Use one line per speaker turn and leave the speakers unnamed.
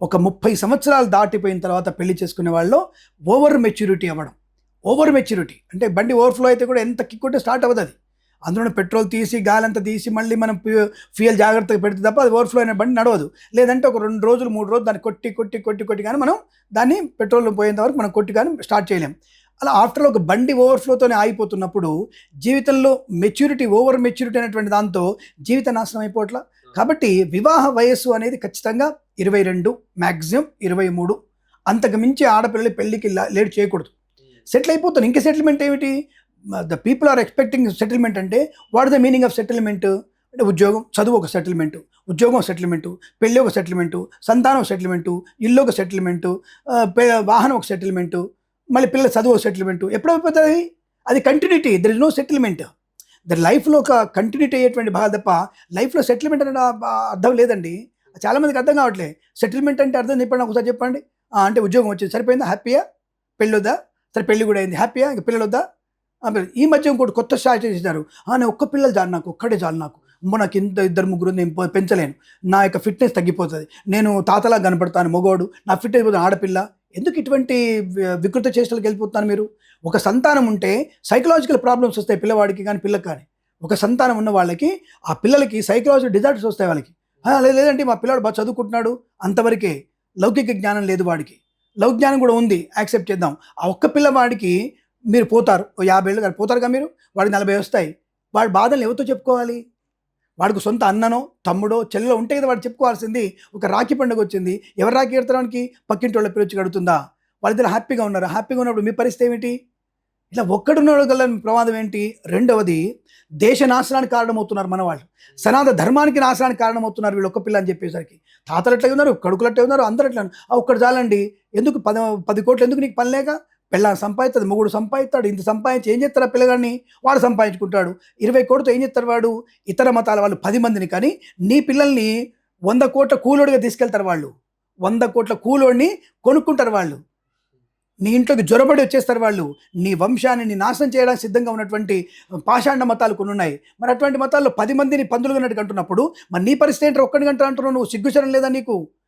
ఒక 30 సంవత్సరాలు దాటిపోయిన తర్వాత పెళ్లి చేసుకునే వాళ్ళు ఓవర్ మెచ్యూరిటీ అవ్వడం. ఓవర్ మెచ్యూరిటీ అంటే బండి ఓవర్‌ఫ్లో అయితే కూడా ఎంత కిక్ కొట్టినా స్టార్ట్ అవ్వదు అది. అందులోనే పెట్రోల్ తీసి, గాలంతా తీసి మళ్ళీ మనం ఫ్యూయల్ జాగ్రత్తగా పెడితే తప్ప అది ఓవర్‌ఫ్లో అయిన బండి నడవదు. లేదంటే ఒక 2 రోజులు, 3 రోజులు దాన్ని కొట్టి గాని మనం దాన్ని పెట్రోల్ పోయేంత వరకు మనం కొట్టి గాని స్టార్ట్ చేయలేం. అలా ఆఫ్టర్ ఒక బండి ఓవర్‌ఫ్లోతోనే ఆగిపోతున్నప్పుడు జీవితంలో ఓవర్ మెచ్యూరిటీ అనేటువంటి దాంతో జీవిత నాశనం అయిపోవట్లా. కాబట్టి వివాహ వయస్సు అనేది ఖచ్చితంగా 22 మాక్సిమం 23 అంతకు మించి ఆడపిల్లలు పెళ్ళికి లేట్ చేయకూడదు. సెటిల్ అయిపోతాను. ఇంక సెటిల్మెంట్ ఏమిటి? The people are expecting settlement అంటే what the meaning of settlement? అంటే ఉద్యోగం, చదువు ఒక సెటిల్మెంటు, ఉద్యోగం సెటిల్మెంటు, పెళ్ళి ఒక సెటిల్మెంటు, సంతానం సెటిల్మెంటు, ఇల్లు ఒక సెటిల్మెంటు, వాహనం ఒక సెటిల్మెంటు, మళ్ళీ పిల్లల చదువు ఒక సెటిల్మెంటు. ఎప్పుడైపోతుంది అది? Continuity. There is no settlement. లైఫ్లో ఒక కంటిన్యూటీ అయ్యేటువంటి బాగా తప్ప లైఫ్లో సెటిల్మెంట్ అనే అర్థం లేదండి. చాలామందికి అర్థం కావట్లేదు. సెటిల్మెంట్ అంటే అర్థం చెప్పండి, ఒకసారి చెప్పండి. అంటే ఉద్యోగం వచ్చింది, సరిపోయిందా? హ్యాపీయా? పెళ్ళి వద్దా? సరే పెళ్ళి కూడా అయింది, హ్యాపీయా? ఇంక పిల్లలు వద్దా? ఈ మధ్య ఇంకోటి కొత్త స్టార్ట్ చేశారు. నేను ఒక్క పిల్లలు చాలు, నాకు ఒక్కడే చాలు, నాకు నాకు ఇంత ఇద్దరు ముగ్గురు నేను పెంచలేను, నా యొక్క ఫిట్నెస్ తగ్గిపోతుంది, నేను తాతలా కనపడతాను మగవాడు, నా ఫిట్నెస్ పోతుంది, ఆడపిల్ల. ఎందుకు ఇటువంటి వికృత చేష్టలకు వెళ్ళిపోతున్నారు మీరు? ఒక సంతానం ఉంటే సైకలాజికల్ ప్రాబ్లమ్స్ వస్తాయి పిల్లవాడికి కానీ పిల్లకి కానీ. ఒక సంతానం ఉన్న వాళ్ళకి ఆ పిల్లలకి సైకలాజికల్ డిజార్డర్స్ వస్తాయి వాళ్ళకి. లేదంటే మా పిల్లాడు బాగా చదువుకుంటున్నాడు అంతవరకే, లౌకిక జ్ఞానం లేదు వాడికి, లౌకిక జ్ఞానం కూడా ఉంది, యాక్సెప్ట్ చేద్దాం. ఆ ఒక్క పిల్లవాడికి మీరు పోతారు, 50 ఏళ్ళు కానీ పోతారుగా మీరు, వాడికి 40 వస్తాయి. వాడి బాధలు ఎవరితో చెప్పుకోవాలి? వాడికి సొంత అన్ననో తమ్ముడో చెల్లెలో ఉంటే కదా వాడు చెప్పుకోవాల్సింది. ఒక రాఖీ పండుగ వచ్చింది, ఎవరు రాఖీ కడతానికి? పక్కింటి వాళ్ళ పిల్లొచ్చి కడుతుందా? వాళ్ళిద్దరు హ్యాపీగా ఉన్నారు. హ్యాపీగా ఉన్నప్పుడు మీ పరిస్థితి ఏమిటి? ఇలా ఒక్కడున్నాడు గల ప్రమాదం ఏంటి? రెండవది, దేశ నాశనానికి కారణమవుతున్నారు మన వాళ్ళు, సనాతన ధర్మానికి నాశనానికి కారణమవుతున్నారు వీళ్ళు ఒక్క పిల్ల అని చెప్పేసరికి. తాతలు అట్లే ఉన్నారు, కొడుకులు అట్లే ఉన్నారు, అందరూ అట్లా. ఒక్కడు చాలండి. ఎందుకు 10 కోట్లు ఎందుకు నీకు పని లేక? పిల్లని సంపాదిస్తుంది, మొగుడు సంపాదిస్తాడు, ఇంత సంపాదించి ఏం చేస్తారు? ఆ పిల్లగాడిని వాడు సంపాదించుకుంటాడు. 20 కోట్లతో ఏం చేస్తారు వాడు? ఇతర మతాల వాళ్ళు 10 మందిని కానీ నీ పిల్లల్ని 100 కోట్ల కూలోడిగా తీసుకెళ్తారు వాళ్ళు. 100 కోట్ల కూలోడిని కొనుక్కుంటారు వాళ్ళు. నీ ఇంట్లోకి జ్వరబడి వచ్చేస్తారు వాళ్ళు. నీ వంశాన్ని నాశనం చేయడానికి సిద్ధంగా ఉన్నటువంటి పాషాండ మతాలు కొన్ని ఉన్నాయి. మరి అటువంటి మతాల్లో 10 మందిని పందులుగా అన్నట్టు అంటున్నప్పుడు మరి నీ పరిస్థితి ఏంటో? ఒక్కడిని గంట అంటున్నావు నువ్వు. సిగ్గుచరం లేదా నీకు?